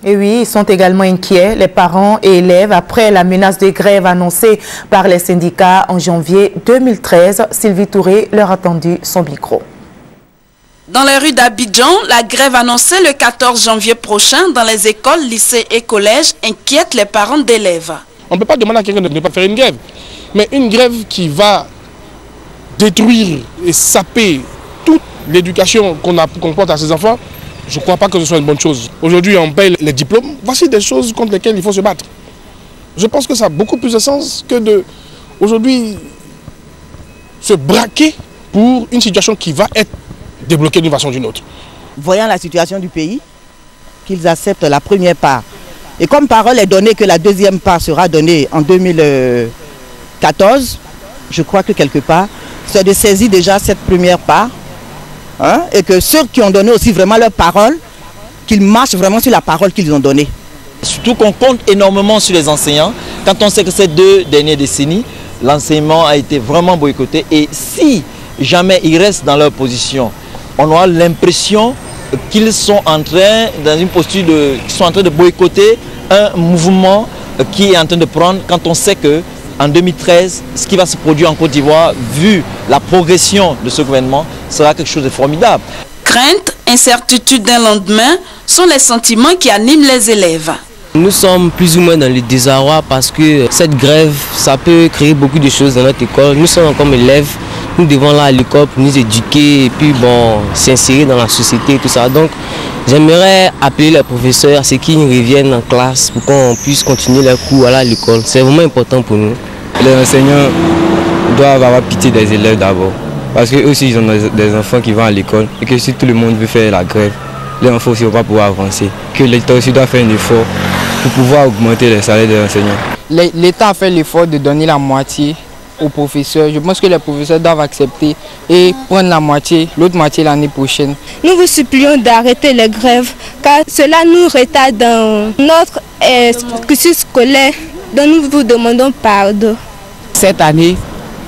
Et oui, ils sont également inquiets, les parents et élèves, après la menace de grève annoncée par les syndicats en janvier 2013. Sylvie Touré leur a tendu son micro. Dans les rues d'Abidjan, la grève annoncée le 14 janvier prochain dans les écoles, lycées et collèges inquiète les parents d'élèves. On ne peut pas demander à quelqu'un de ne pas faire une grève, mais une grève qui va détruire et saper toute l'éducation qu'on porte à ses enfants, je ne crois pas que ce soit une bonne chose. Aujourd'hui, on paye les diplômes. Voici des choses contre lesquelles il faut se battre. Je pense que ça a beaucoup plus de sens que de, aujourd'hui, se braquer pour une situation qui va être débloquée d'une façon ou d'une autre. Voyant la situation du pays, qu'ils acceptent la première part. Et comme parole est donnée que la deuxième part sera donnée en 2014, je crois que quelque part, c'est de saisir déjà cette première part. Et que ceux qui ont donné aussi vraiment leur parole, qu'ils marchent vraiment sur la parole qu'ils ont donnée. Surtout qu'on compte énormément sur les enseignants. Quand on sait que ces 2 dernières décennies, l'enseignement a été vraiment boycotté. Et si jamais ils restent dans leur position, on aura l'impression qu'ils sont en train, dans une posture qu'ils sont en train de boycotter un mouvement qui est en train de prendre, quand on sait que en 2013, ce qui va se produire en Côte d'Ivoire, vu la progression de ce gouvernement, sera quelque chose de formidable. Crainte, incertitude d'un lendemain sont les sentiments qui animent les élèves. Nous sommes plus ou moins dans le désarroi parce que cette grève, ça peut créer beaucoup de choses dans notre école. Nous sommes comme élèves, nous devons aller à l'école pour nous éduquer et puis bon, s'insérer dans la société et tout ça. Donc j'aimerais appeler les professeurs à ce qu'ils reviennent en classe pour qu'on puisse continuer leurs cours à l'école. C'est vraiment important pour nous. Les enseignants doivent avoir pitié des élèves d'abord. Parce qu'eux aussi ils ont des enfants qui vont à l'école et que si tout le monde veut faire la grève, les enfants aussi ne vont pas pouvoir avancer. Que l'État aussi doit faire un effort pour pouvoir augmenter les salaires des enseignants. L'État a fait l'effort de donner la moitié aux professeurs. Je pense que les professeurs doivent accepter et prendre la moitié, l'autre moitié l'année prochaine. Nous vous supplions d'arrêter les grèves car cela nous retarde dans notre cursus scolaire dont nous vous demandons pardon. Cette année,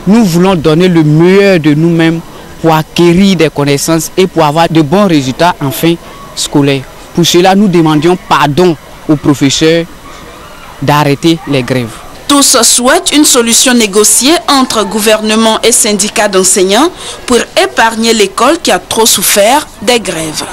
nous voulons donner le meilleur de nous-mêmes pour acquérir des connaissances et pour avoir de bons résultats en fin scolaire. Pour cela, nous demandions pardon aux professeurs d'arrêter les grèves. Tous souhaitent une solution négociée entre gouvernement et syndicats d'enseignants pour épargner l'école qui a trop souffert des grèves.